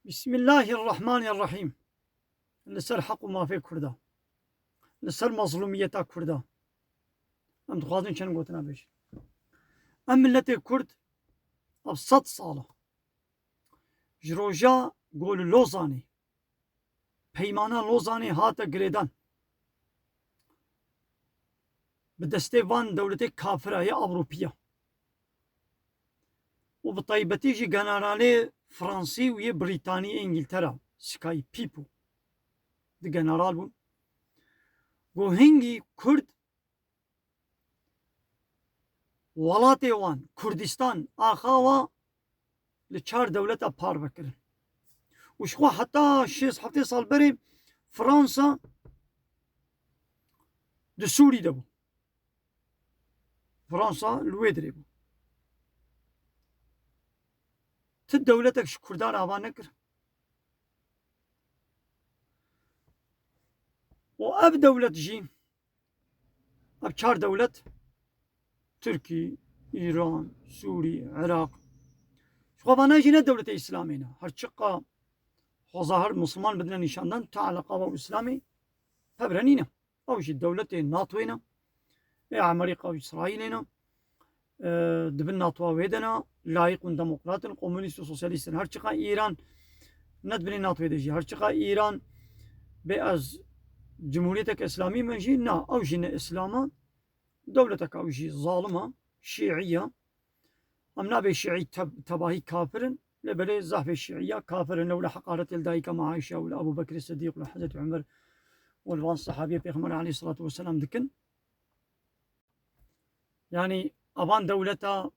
بسم الله الرحمن الرحيم. لسر حق ما في كردا، لسر مظلومية كردا. ام دخوازن چن گوتنا بيش. ام ملت كرد ابسط صالة جروجا قول لوزاني پیمانا لوزاني هاتا گريدان بدستي وان دولتي كافرة هي أوروبية وبطيبتي جي جنرالي فرنسي ويا بريطاني انجلترا سكاي بيبو دي جنرال بون و هنگي كرد ولاتي وان كردستان آخاوا لچار دولتا پار بکرن وشخوا حتى 6 سال بري فرنسا دي سوري دبو فرنسا لويدري بو تد دولتك كردان آبان نكر وأب دولة جي أب چار دولة تركي إيران سوري عراق شخوا بانا جينا دولة إسلامينا هرچقا ظاهر مسلمان بدنا نشاندان تعالى قاوة إسلامي فبرنينا أو جي دولة ناتوينا أمريكا وإسرائيلنا دبن ناتوا ويدنا لايق ديمقراط كومونيست وسوسياليست هرچقا إيران ندبني ناتو دجي هرچقا إيران بأز جمهوريتك إسلامي من جي نا أو جينا إسلاما دولتك أو جي ظالمة شيعية أم نابي شيعي تباهي كافرن لبلي زحف الشيعية كافرن ولا حقارة الدايكة مع عائشة ولا أبو بكر الصديق ولا حضرة عمر والوان الصحابية بيغمر عليه الصلاة والسلام دكن يعني أبان دولتا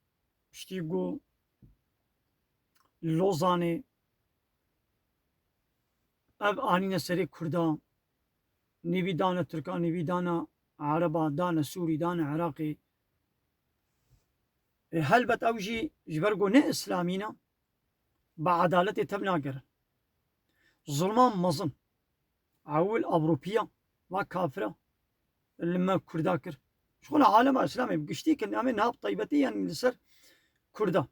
شتيقو لوزاني أب آنين سري كردا نيبي دانا تركا نيبي دانا عربا دانا سوري دانا عراقي هلبت أوجي جبرقو نه إسلامينا بعدالة تبنا قرن ظلمان مظن عول أوروبيا وكافرة لما كردا كر شغل عالم إسلامي بقشتي كن أمين نهاب طيبتي يعني لسر كردا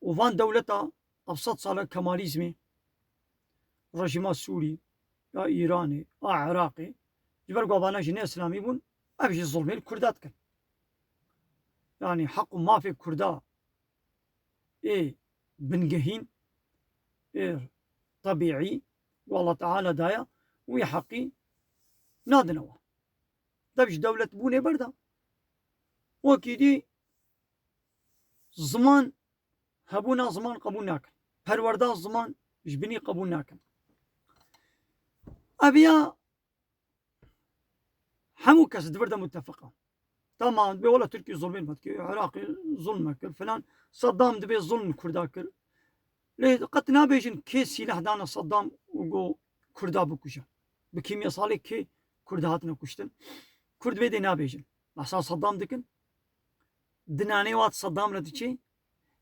وفان دولتا أبسط صالة كماليزمي رجيما سوري يا إيراني يا عراقي جبرقو بانا جنة إسلامي بون أبجي الظلمي الكردات كن يعني حق ما في كردا إيه بنجهين إيه طبيعي والله تعالى دايا ويحقي نادنوا دبش دولة بوني بردا وكيدي زمان هبونا زمان قبول ناكن پروردا زمان جبني قبول ناكن أبيا همو كاس دبردا متفقة تمام دبي ولا تركي ظلمين متكي عراقي ظلم كر فلان صدام دبي ظلم كردا كر ليه قد نابيجن كي سلاح دانا صدام وقو كردا بكوشا بكيميا صالي كي كردهاتنا كشتن كرد بيدي نابيجن لحسا صدام دكن دناني واد صدام ردشي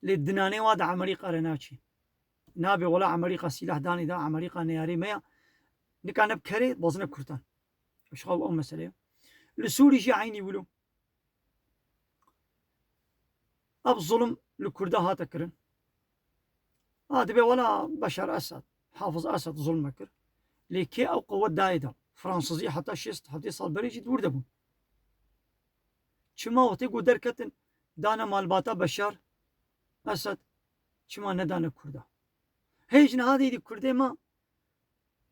للدناني واد عمريقا رناشي نابي ولا عمريقا سلاح داني دا عمريقا نياري ميا نكان بكري بوزنا كرتان وش خاو أو مسألة لسوري جي عيني ولو أب ظلم لكردا هاتا كرن دبي ولا بشار أسد حافظ أسد ظلم كر لكي أو قوة دايدا فرنسية حتى شيست حتى صال بريجي دور دبون چما وقتی گو درکتن دانا مالباتا بشار أسد چما ندانا كردا هيج نهادي دي كردي ما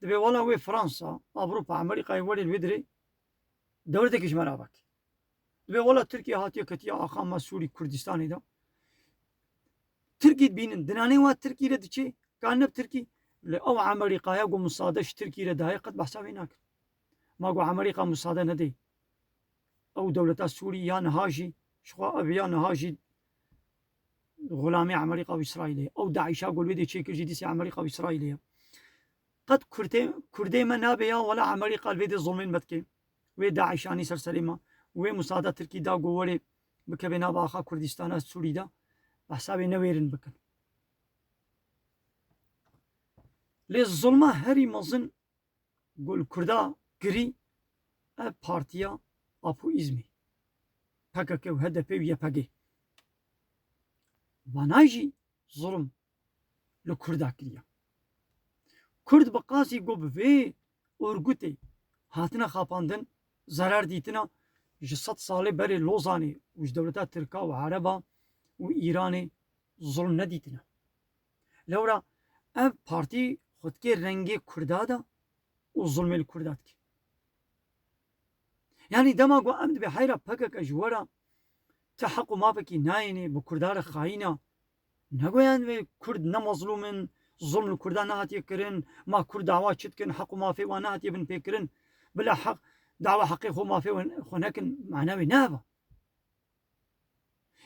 دبي ولا وي فرنسا أوروبا أمريكا يولي الودري دولتك إيش مرابك دبي ولا تركيا هاتيا كتيا أخام سوري كردستاني دا تركي بينن دناني وات تركي ردشي كان نب تركي أو أمريكا يقو مصادش تركي رداي قد بحساب هناك ما قو أمريكا مصادة ندي أو دولة سوريا نهاجي شخوا أبيا نهاجي غلامي أمريكا وإسرائيل أو داعش أقول بدي شيء كرجي دي أمريكا وإسرائيل قد كردي ما نابيا ولا أمريكا البيد الظلمين متكي وي داعش أني سليمة وي مساعدة تركي دا قولي بكبنا باخا كردستان سوري دا بحسابي نويرن بكن للظلمة هري مظن قول كردا قري بارتيا أبو إزمي PKK و HDP و YPG واناجي ظلم لكردا كريا كرد بقاسي قو بفي أورغوتي هاتنا خاباندن zarar dîtina ji 100 salê berê Lozanê û ji dewleta Tirka û Ereba û Îranê zulm nedîtine. Lewra ev partî xwedikê rengê Kurda da û zulmê li Kurda dike. Yani dema got em dibe heyra PKK ji wera te heq û mafekî nayêne bi Kurda re xayîna negoyan vê Kurd ne mezlûmin zulm li Kurda nehatiye kirin ma Kurd dawa çi dikin heq û mafê wan nehatiye bin pêkirin bila heq دعوة حقي خو ما في هناك معنوي نابا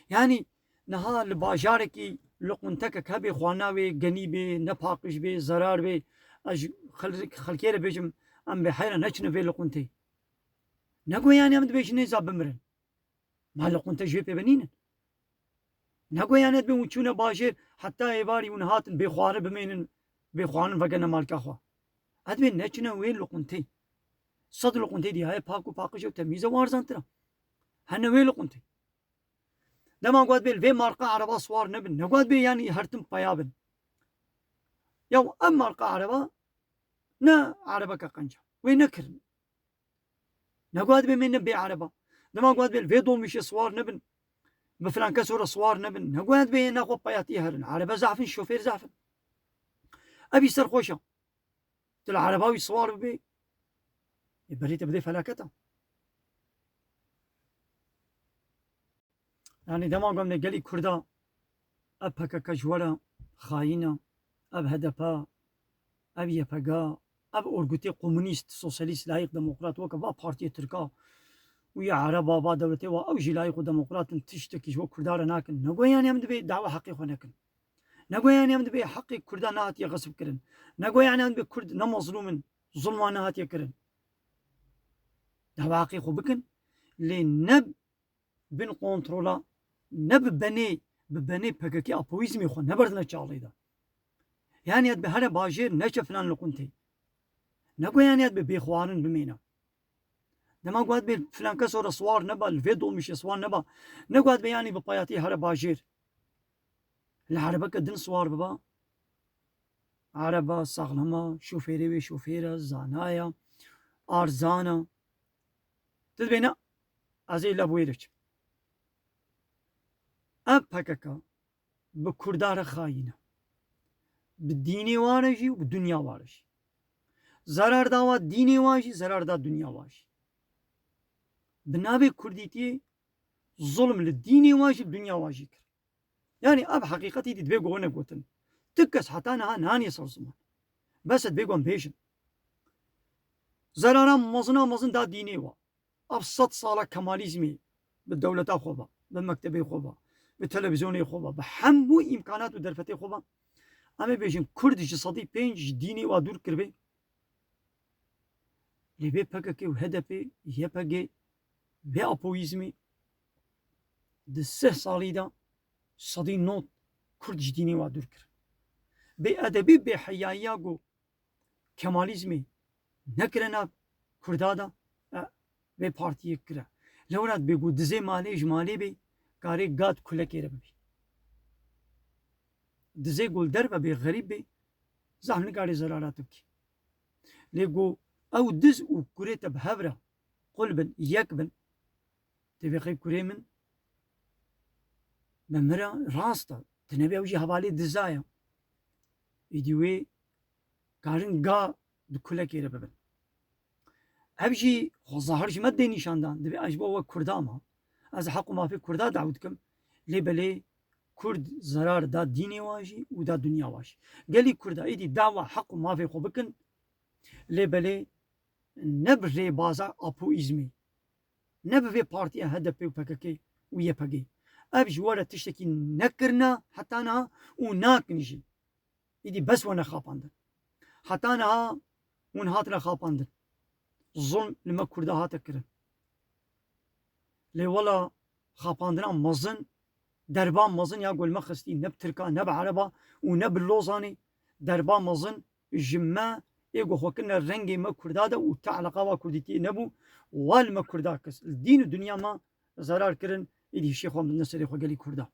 يعني نها لباجاركي لقنتك كبي خواناوي جنيبي نباقش بي زرار بي اج خلكيره بيجم ام بحيره نچن في لقنتي نقو يعني ام بيش نيزا بمرن ما لقنت جي بنين نقو يعني بي وچونه باجر حتى يباري ونهاتن بخوانه بمينن بخوانن وگنا مالك اخوا ادبي نچن وين لقنتي صد لقنتي دي هاي باكو باقش وتمييز وارزانترا هن وين لقنتي لما قعد بيل في مارقة عربة صوار نبن نقعد بي يعني هرتم بيابن يو أم مارقة عربة نا عربة كقنجة وين نكرن نقعد بي من نبي عربة لما قعد بيل في دول مش صوار نبن بفلان كسورة صوار نبن نقعد بي ناخو بياتي هرن عربة زعفن شوفير زعفن أبي سرخوشة تل عرباوي صوار بي بريت بدي فلاكته يعني دما قمنا قالي كردا اب PKK جوارا خاينة اب هدفا اب يبقى اب اورغوتي كومونيست سوسياليست لايق ديمقراط وكفا بارتي تركا ويا عربا با دولتي و او جي لايق ديمقراط تشتكي جو كردار ناكن نقول يعني هم دبي دعوة حقي هناكن نقول يعني هم دبي حقي كردا نهاتي غصب كرن نقول يعني هم دبي كرد نمظلوم ظلم نهاتي كرن دعوة حقي خو بكن لي نب بن كونترولا نب ببني PKK أبويزمي خو نبردنا تشالي ده يعني يد بهذا باجر نشف فلان لقنتي نقول يعني يد بيخوارن بمينا دما قعد بفلان كسر صوار نبا الفيدو مش صوار نبا نقعد يعني ببياتي هذا باجر العربة كدن صوار ببا عربة صغلمة شوفيري وشوفيرة زانايا أرزانا تدبينا أزي لابويرج اب PKK بكردار خاينة بالديني وارجي وبالدنيا وارجي zarar dava dini واجي zarar da dünya واجي بنابي كرديتي ظلم للديني واجي بدنيا واجي يعني اب حقيقتي دي بيقو هنا قوتن تكس حتى انا ناني صار زمان بس بيقون بيشن زرارا مزن دا ديني وا ابسط صالة كماليزمي بالدولة خوبا بالمكتبي خوبا بالتلفزيوني خوبا بحمو امكانات ودرفتي خوبا اما بيجن كردش صدي بينج ديني وا دور كربي لبي PKK وهدفي يبقى ve apoizmi de 3 salî da sadî not Kurd ji dînê wa dûr kir. Bê edebî bê heyayiya got Kemalîzmê nekire nav Kurda da vê partiyê kire. Lewra bê got dizê malê ji malê bê karê gat kulekê re bibî. Dizê gul derve bê xerîb bê zahm nikarê zerarat bikî. Lê got ew diz û kurê te bi hev re qul bin yek bin تبي خيب كريمن بمرة راستا تنبي أوجي حوالي دزايا يديوي كارن قا دكولا كيرا ببن أبجي ظاهرش مدي نشاندان دبي أجبا هو كرداما از حق ما في كردا دعوتكم لي بلي كرد زرار دا ديني واجي ودا دنيا واجي قالي كردا ايدي دعوة حق ما في خوبكن لي بلي نبري بازا أبو إزمي نبي بارتي هدف PKK ويبقى أب جوارة تشتكي نكرنا حتى أنا وناكنجي يدي بس وانا خاباندن حتى أنا ونهاتنا خاباندن ظلم لما كردا هاتكرن لي ولا خاباندنا مزن دربان مزن يا قول مخستي نب تركا نب عربا ونب اللوزاني دربان مزن جمع يقول خوكنا الرنجي ما كردادا وتعلقا وكردتي نبو والما كرداكس الدين الدنيا ما زرار كرن يدي الشيخ محمد النصري خو قالي كردا